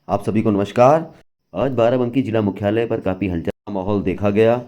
आप सभी को नमस्कार। आज बाराबंकी जिला मुख्यालय पर काफ़ी हलचल का माहौल देखा गया।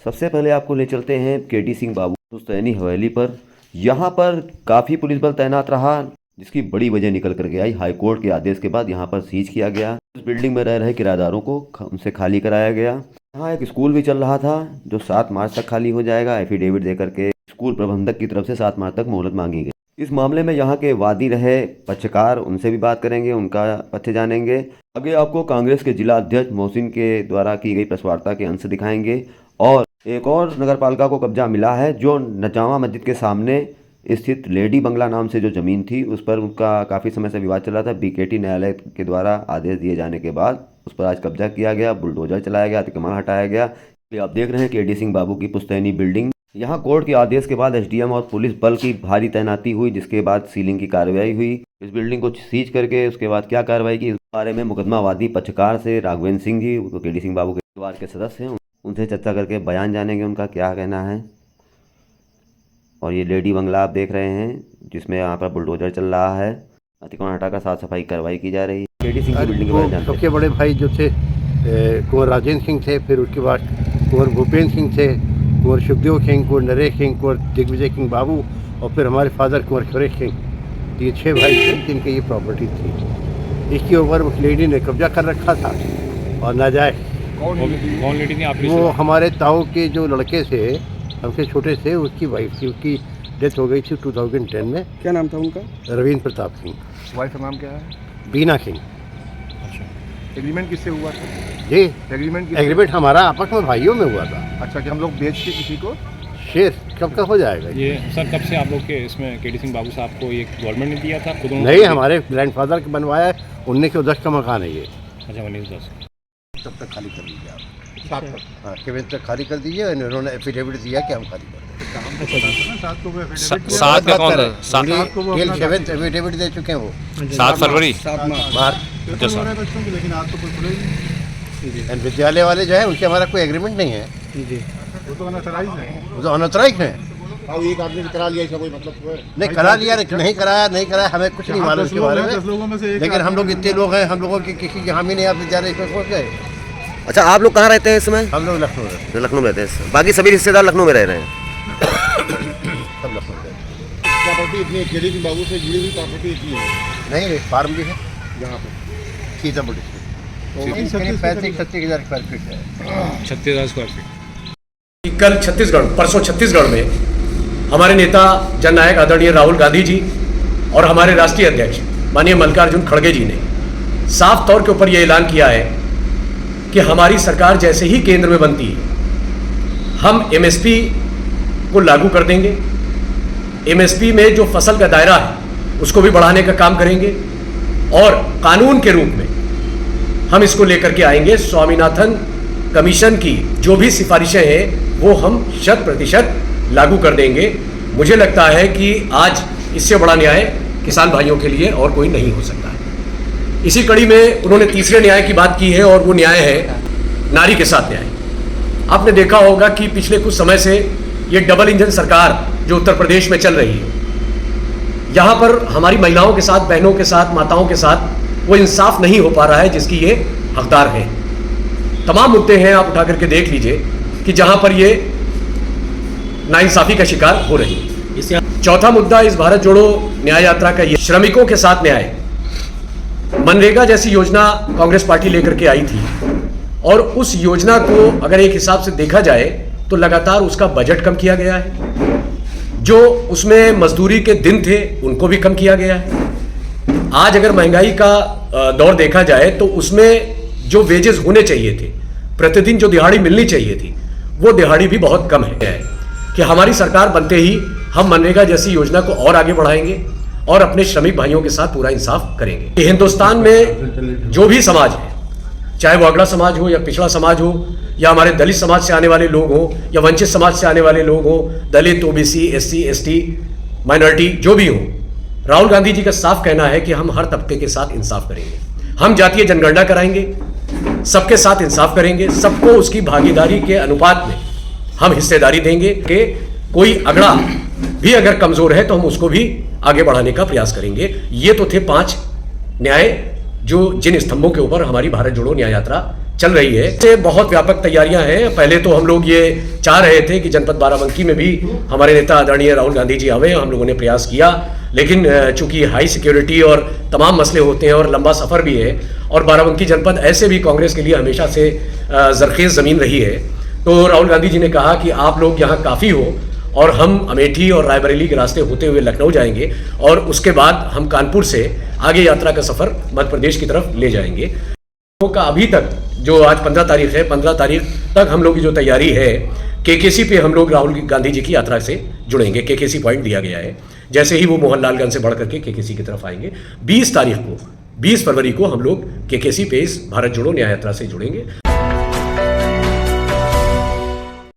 सबसे पहले आपको ले चलते हैं केटी सिंह बाबू पुश्तैनी हवेली पर। यहाँ पर काफ़ी पुलिस बल तैनात रहा, जिसकी बड़ी वजह निकल कर के आई। हाईकोर्ट के आदेश के बाद यहाँ पर सीज किया गया। इस बिल्डिंग में रह रहे किराएदारों को उनसे खाली कराया गया। यहाँ एक स्कूल भी चल रहा था जो 7 मार्च तक खाली हो जाएगा। एफिडेविट देकर के स्कूल प्रबंधक की तरफ से 7 मार्च तक मोहलत मांगी गई। इस मामले में यहाँ के वादी रहे पक्षकार, उनसे भी बात करेंगे, उनका पक्ष जानेंगे। आगे आपको कांग्रेस के जिला अध्यक्ष मोहसिन के द्वारा की गई प्रेस वार्ता के अंश दिखाएंगे। और एक और नगर पालिका को कब्जा मिला है जो नजामा मस्जिद के सामने स्थित लेडी बंगला नाम से जो ज़मीन थी, उस पर उनका काफ़ी समय से विवाद चल रहा था। बीकेटी न्यायालय के द्वारा आदेश दिए जाने के बाद उस पर आज कब्जा किया गया, बुलडोजर चलाया गया, अतिक्रमण हटाया गया। आप देख रहे हैं केटी सिंह बाबू की पुश्तैनी बिल्डिंग। यहाँ कोर्ट के आदेश के बाद एसडीएम और पुलिस बल की भारी तैनाती हुई, जिसके बाद सीलिंग की कार्रवाई हुई। इस बिल्डिंग को सीज करके उसके बाद क्या कार्रवाई की, इस बारे में मुकदमावादी पक्षकार से राघवेंद्र सिंह जी, वो केटी सिंह बाबू के परिवार के सदस्य हैं, उनसे चर्चा करके बयान जानेंगे उनका क्या कहना है। और ये लेडी बंगला आप देख रहे हैं जिसमें यहाँ पर बुलडोजर चल रहा है, अतिक्रमण हटाकर साफ सफाई कार्रवाई की जा रही है। केटी सिंह की बिल्डिंग के बारे में जानते हैं। सबके बड़े भाई जो थे कुंवर राजेंद्र सिंह थे, फिर उसके बाद कुंवर भूपेंद्र सिंह थे, कुंवर सुखदेव सिंह, कुंवर नरेश सिंह, कुंवर दिग्विजय सिंह बाबू, और फिर हमारे फादर कुंवर सुरेश सिंह। ये 6 भाई थे जिनकी ये प्रॉपर्टी थी। इसके ऊपर उस लेडी ने कब्जा कर रखा था और नाजायज। कौन लेडी थी आप? वो हमारे ताऊ के जो लड़के थे, हमसे छोटे थे, उसकी वाइफ थी। उसकी डेथ हो गई थी 2010 में। क्या नाम था उनका? रविंद्र प्रताप सिंह। वाइफ का नाम क्या है? बीना सिंह। एग्रीमेंट किससे हुआ था? जी, एग्रीमेंट हमारा आपस में भाइयों में हुआ था। अच्छा, कि हम लोग बेच के किसी को शेर कब का हो जाएगा ये सर? कब से आप लोग के इसमें केटी सिंह बाबू साहब को ये गवर्नमेंट ने दिया था खुद? नहीं, हमारे ग्रैंडफादर के बनवाया है। 1910 का मकान है ये। अच्छा, 1910। तब तक खाली कर दीजिए आप। 7 तक, हाँ, 7 तक खाली कर दीजिए। इन्होंने एफिडेविट दिया कि हम खाली कर दें। 7 का कौन था? 7 एफिडेविट दे चुके हैं वो। 7 फरवरी। बाहर अच्छा सर। विद्यालय वाले जो है उनसे हमारा कोई एग्रीमेंट नहीं है। वो तो अनऑथराइज है। एक आदमी ने करा लिया, इसका कोई मतलब नहीं करा लिया, नहीं कराया, हमें कुछ नहीं मालूम इसके बारे में। लेकिन हम लोग इतने लोग हैं, हम लोगों की किसी की हामी नहीं। आप विद्यालय इसमें पहुँच गए। अच्छा, आप लोग कहाँ रहते हैं इस समय? हम लोग लखनऊ रहते लखनऊ में रहते हैं। बाकी सभी रिश्तेदार लखनऊ में रह रहे हैं। सब लखनऊ रहते प्रॉपर्टी इतनी है, केटी सिंह बाबू से जुड़ी हुई प्रॉपर्टी इतनी है नहीं, फार्म भी है यहाँ पे। सीतापुर डिस्ट्रिक्ट। 35-36 हज़ार स्क्वायर फीट है। 36,000 स्क्वायर फीट। कल छत्तीसगढ़, परसों छत्तीसगढ़ में हमारे नेता जननायक आदरणीय राहुल गांधी जी और हमारे राष्ट्रीय अध्यक्ष माननीय मल्लिकार्जुन खड़गे जी ने साफ तौर के ऊपर यह ऐलान किया है कि हमारी सरकार जैसे ही केंद्र में बनती है, हम एमएसपी को लागू कर देंगे। एमएसपी में जो फसल का दायरा है उसको भी बढ़ाने का काम करेंगे और कानून के रूप में हम इसको लेकर के आएंगे। स्वामीनाथन कमीशन की जो भी सिफारिशें हैं वो हम 100% लागू कर देंगे। मुझे लगता है कि आज इससे बड़ा न्याय किसान भाइयों के लिए और कोई नहीं हो सकता है। इसी कड़ी में उन्होंने तीसरे न्याय की बात की है और वो न्याय है नारी के साथ न्याय। आपने देखा होगा कि पिछले कुछ समय से ये डबल इंजन सरकार जो उत्तर प्रदेश में चल रही है, यहाँ पर हमारी महिलाओं के साथ, बहनों के साथ, माताओं के साथ वो इंसाफ नहीं हो पा रहा है जिसकी ये हकदार है। तमाम मुद्दे हैं, आप उठा करके देख लीजिए कि जहाँ पर ये नाइंसाफी का शिकार हो रही है। चौथा मुद्दा इस भारत जोड़ो न्याय यात्रा का ये श्रमिकों के साथ न्याय। मनरेगा जैसी योजना कांग्रेस पार्टी लेकर के आई थी और उस योजना को अगर एक हिसाब से देखा जाए तो लगातार उसका बजट कम किया गया है। जो उसमें मजदूरी के दिन थे उनको भी कम किया गया है। आज अगर महंगाई का दौर देखा जाए तो उसमें जो वेजेस होने चाहिए थे, प्रतिदिन जो दिहाड़ी मिलनी चाहिए थी, वो दिहाड़ी भी बहुत कम है। कि हमारी सरकार बनते ही हम मनरेगा जैसी योजना को और आगे बढ़ाएंगे और अपने श्रमिक भाइयों के साथ पूरा इंसाफ करेंगे। हिंदुस्तान में जो भी समाज है, चाहे वो अगड़ा समाज हो या पिछड़ा समाज हो या हमारे दलित समाज से आने वाले लोग हों या वंचित समाज से आने वाले लोग हों, दलित, ओबीसी, एससी, एसटी, माइनॉरिटी जो भी हो, राहुल गांधी जी का साफ कहना है कि हम हर तबके के साथ इंसाफ करेंगे। हम जातीय जनगणना कराएंगे, सबके साथ इंसाफ करेंगे, सबको उसकी भागीदारी के अनुपात में हम हिस्सेदारी देंगे कि कोई अगड़ा भी अगर कमजोर है तो हम उसको भी आगे बढ़ाने का प्रयास करेंगे। ये तो थे 5 न्याय जो जिन स्तंभों के ऊपर हमारी भारत जोड़ो न्याय यात्रा चल रही है। से बहुत व्यापक तैयारियां हैं। पहले तो हम लोग ये चाह रहे थे कि जनपद बाराबंकी में भी हमारे नेता आदरणीय राहुल गांधी जी आवे, हम लोगों ने प्रयास किया, लेकिन चूंकि हाई सिक्योरिटी और तमाम मसले होते हैं और लंबा सफ़र भी है, और बाराबंकी जनपद ऐसे भी कांग्रेस के लिए हमेशा से जरखेज़ ज़मीन रही है, तो राहुल गांधी जी ने कहा कि आप लोग यहाँ काफ़ी हो और हम अमेठी और रायबरेली के रास्ते होते हुए लखनऊ जाएंगे और उसके बाद हम कानपुर से आगे यात्रा का सफ़र मध्य प्रदेश की तरफ ले जाएंगे। का अभी तक जो आज 15 तारीख है, 15 तारीख तक हम लोग की जो तैयारी है, केकेसी पे हम लोग राहुल गांधी जी की यात्रा से जुड़ेंगे। केकेसी पॉइंट दिया गया है, जैसे ही वो मोहनलालगंज से बढ़ करके केकेसी की तरफ आएंगे 20 तारीख को, 20 फरवरी को हम लोग केकेसी पे इस भारत जोड़ो न्याय यात्रा से जुड़ेंगे।